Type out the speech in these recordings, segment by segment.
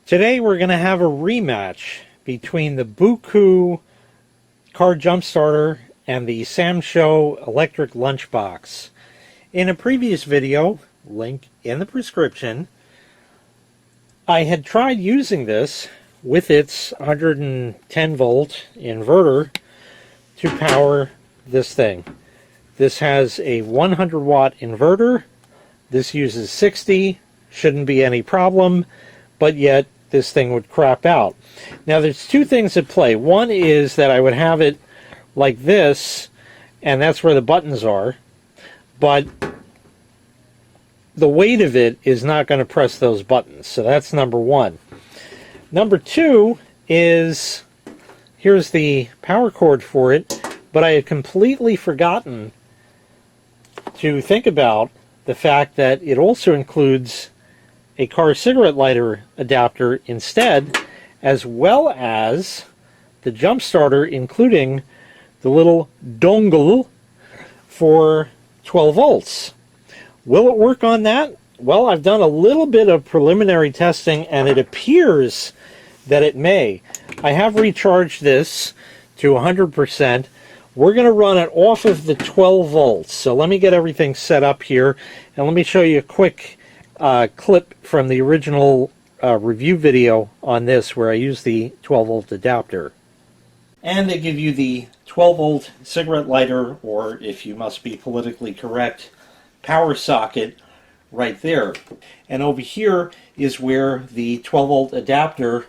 Today we're going to have a rematch between the BOOKOO car jump starter and the SAMSHOW electric lunchbox. In a previous video, link in the description, I had tried using this with its 110 volt inverter to power this thing. This has a 100 watt inverter. This uses 60, shouldn't be any problem, but yet this thing would crap out. Now there's two things at play. One is that I would have it like this, and that's where the buttons are, but the weight of it is not going to press those buttons. So that's number one. Number two is, here's the power cord for it, but I had completely forgotten to think about the fact that it also includes a car cigarette lighter adapter instead, as well as the jump starter, including the little dongle for 12 volts. Will it work on that? Well, I've done a little bit of preliminary testing and it appears that it may. I have recharged this to 100%. We're going to run it off of the 12 volts. So let me get everything set up here and let me show you a quick clip from the original review video on this where I use the 12 volt adapter. And they give you the 12 volt cigarette lighter, or if you must be politically correct, power socket right there. And over here is where the 12 volt adapter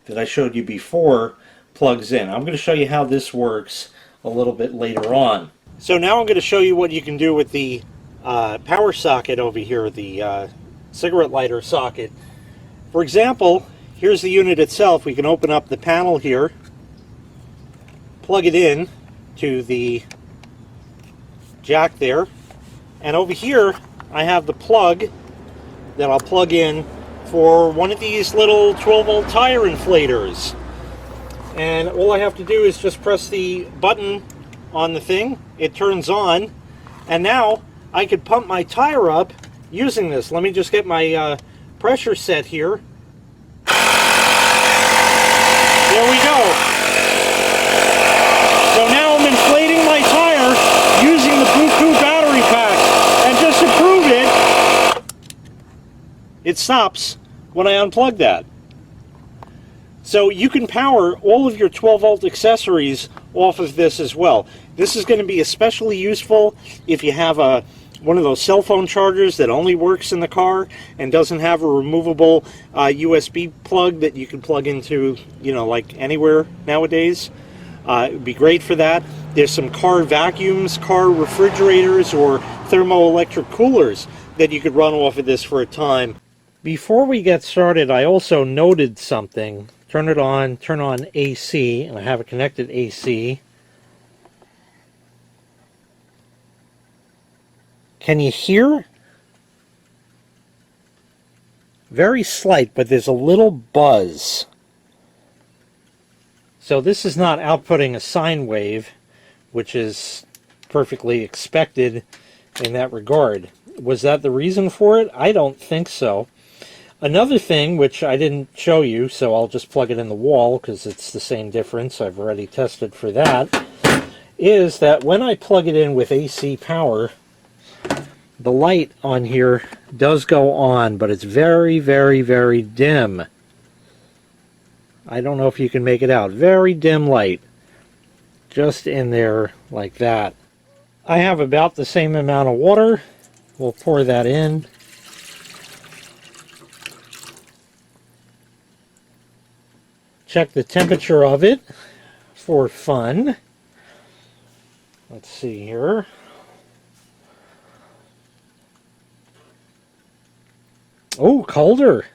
that I showed you before plugs in. I'm going to show you how this works a little bit later on. So now I'm going to show you what you can do with the power socket over here, the cigarette lighter socket. For example, here's the unit itself. We can open up the panel here, plug it in to the jack there, and over here I have the plug that I'll plug in for one of these little 12 volt tire inflators. And all I have to do is just press the button on the thing, it turns on, and now I could pump my tire up using this. Let me just get my pressure set here. There we go. So now I'm inflating my tire using the BOOKOO battery pack. And just to prove it stops when I unplug that. So you can power all of your 12 volt accessories off of this as well. This is going to be especially useful if you have one of those cell phone chargers that only works in the car and doesn't have a removable USB plug that you can plug into, you know, like anywhere nowadays. It would be great for that. There's some car vacuums, car refrigerators, or thermoelectric coolers that you could run off of this for a time. Before we get started, I also noted something. Turn it on, turn on AC, and I have it connected AC. Can you hear? Very slight, but there's a little buzz. So this is not outputting a sine wave, which is perfectly expected in that regard. Was that the reason for it? I don't think so. Another thing, which I didn't show you, so I'll just plug it in the wall because it's the same difference, I've already tested for that, is that when I plug it in with AC power, the light on here does go on, but it's very, very, very dim. I don't know if you can make it out. Very dim light. Just in there like that. I have about the same amount of water. We'll pour that in. Check the temperature of it for fun. Let's see here. Oh, colder.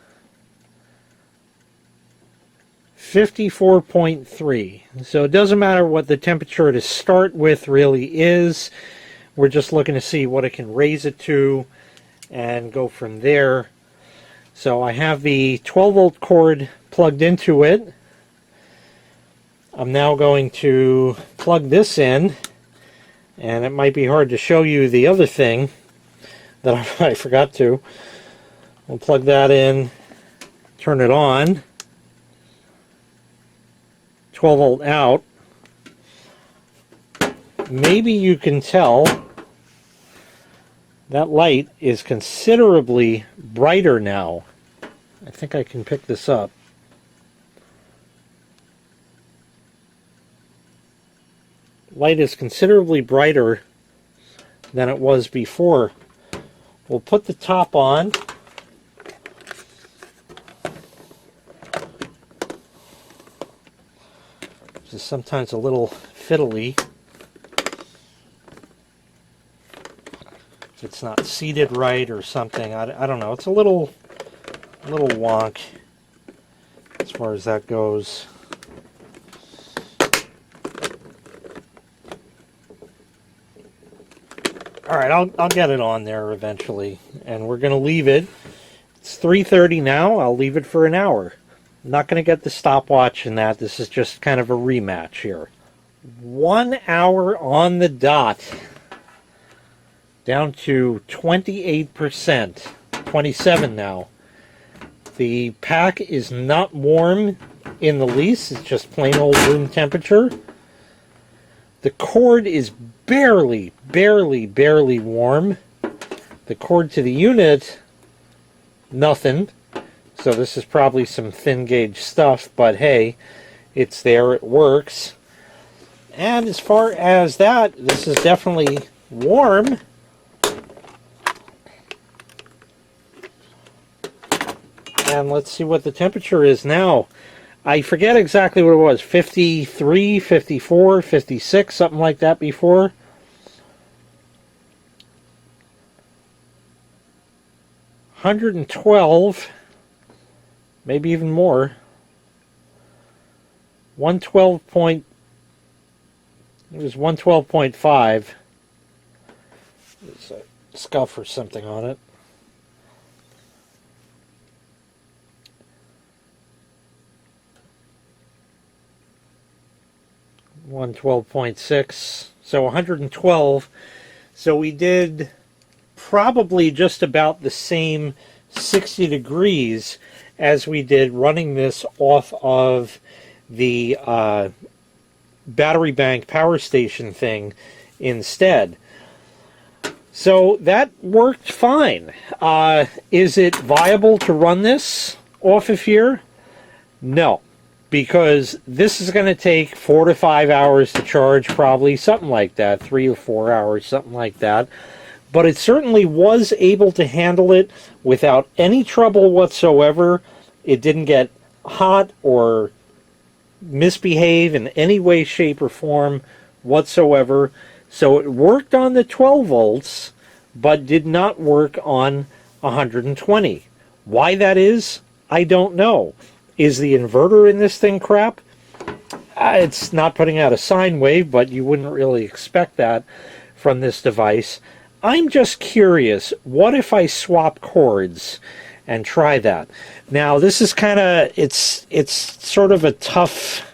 54.3. So it doesn't matter what the temperature to start with really is. We're just looking to see what it can raise it to and go from there. So I have the 12 volt cord plugged into it. I'm now going to plug this in, and it might be hard to show you the other thing that I forgot to. We'll plug that in Turn it on. 12 volt out. Maybe you can tell that light is considerably brighter now. I think I can pick this up. Light is considerably brighter than it was before. We'll put the top on. This is sometimes a little fiddly. If it's not seated right or something, I don't know. It's a little wonk as far as that goes. All right, I'll get it on there eventually, and we're going to leave it. It's 3:30 now. I'll leave it for an hour. I'm not going to get the stopwatch in that. This is just kind of a rematch here. 1 hour on the dot. Down to 28%. 27 now. The pack is not warm in the least. It's just plain old room temperature. The cord is barely warm. The cord to the unit, nothing. So this is probably some thin gauge stuff, but hey, it's there, it works. And as far as that, this is definitely warm. And let's see what the temperature is now. I forget exactly what it was, 53, 54, 56, something like that before. $112, maybe even more. 112 point, it was 112.5. There's a scuff or something on it. 112.6, so 112. So we did probably just about the same 60 degrees as we did running this off of the battery bank power station thing instead. So that worked fine. Is it viable to run this off of here? No. Because this is going to take 4 to 5 hours to charge, probably, something like that, 3 or 4 hours, something like that. But it certainly was able to handle it without any trouble whatsoever. It didn't get hot or misbehave in any way, shape, or form whatsoever. So it worked on the 12 volts, but did not work on 120. Why that is, I don't know. Is the inverter in this thing crap? It's not putting out a sine wave, but you wouldn't really expect that from this device. I'm just curious, what if I swap cords and try that? Now, this is kind of, it's sort of a tough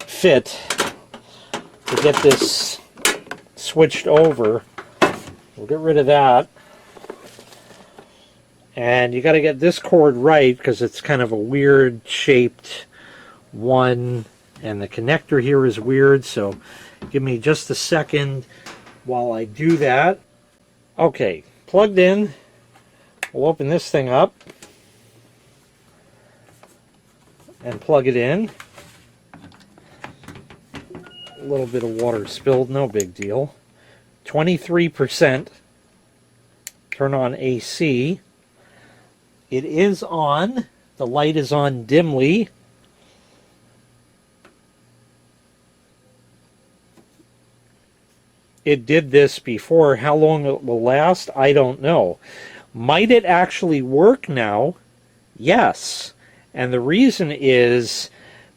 fit to get this switched over. We'll get rid of that. And you got to get this cord right because it's kind of a weird shaped one, and the connector here is weird, so give me just a second while I do that. Okay, plugged in. We'll open this thing up and plug it in. A little bit of water spilled, no big deal. 23%. Turn on AC. It is on. The light is on dimly. It did this before. How long it will last, I don't know. Might it actually work now? Yes. And the reason is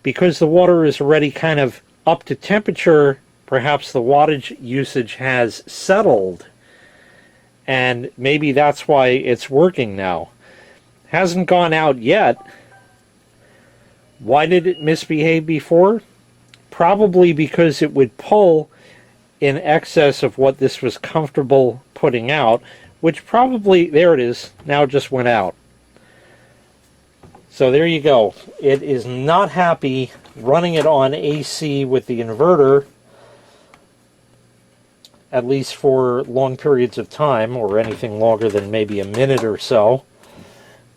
because the water is already kind of up to temperature, perhaps the wattage usage has settled. And maybe that's why it's working now. Hasn't gone out yet. Why did it misbehave before? Probably because it would pull in excess of what this was comfortable putting out, which probably, there it is, now just went out. So there you go. It is not happy running it on AC with the inverter, at least for long periods of time, or anything longer than maybe a minute or so.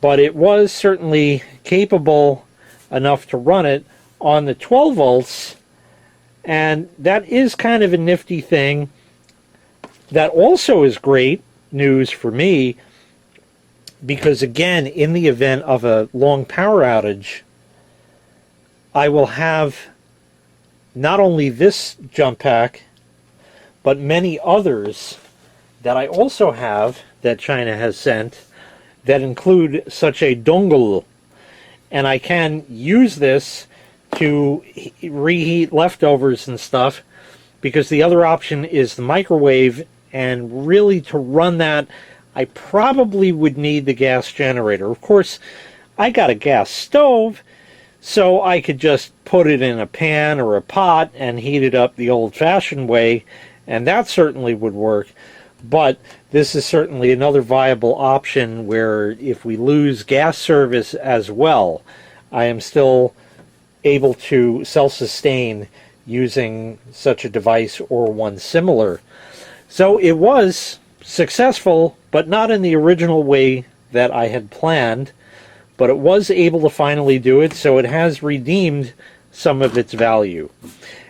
But it was certainly capable enough to run it on the 12 volts, and that is kind of a nifty thing. That also is great news for me, because again, in the event of a long power outage, I will have not only this jump pack, but many others that I also have that China has sent that include such a dongle. And I can use this to reheat leftovers and stuff, because the other option is the microwave, and really to run that, I probably would need the gas generator. Of course, I got a gas stove, so I could just put it in a pan or a pot and heat it up the old-fashioned way, and that certainly would work. But this is certainly another viable option where if we lose gas service as well, I am still able to self-sustain using such a device or one similar. So it was successful, but not in the original way that I had planned. But it was able to finally do it, so it has redeemed some of its value.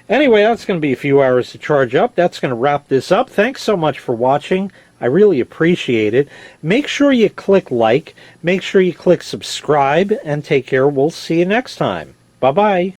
Anyway, that's going to be a few hours to charge up. That's going to wrap this up. Thanks so much for watching. I really appreciate it. Make sure you click like, make sure you click subscribe, and take care. We'll see you next time. Bye-bye.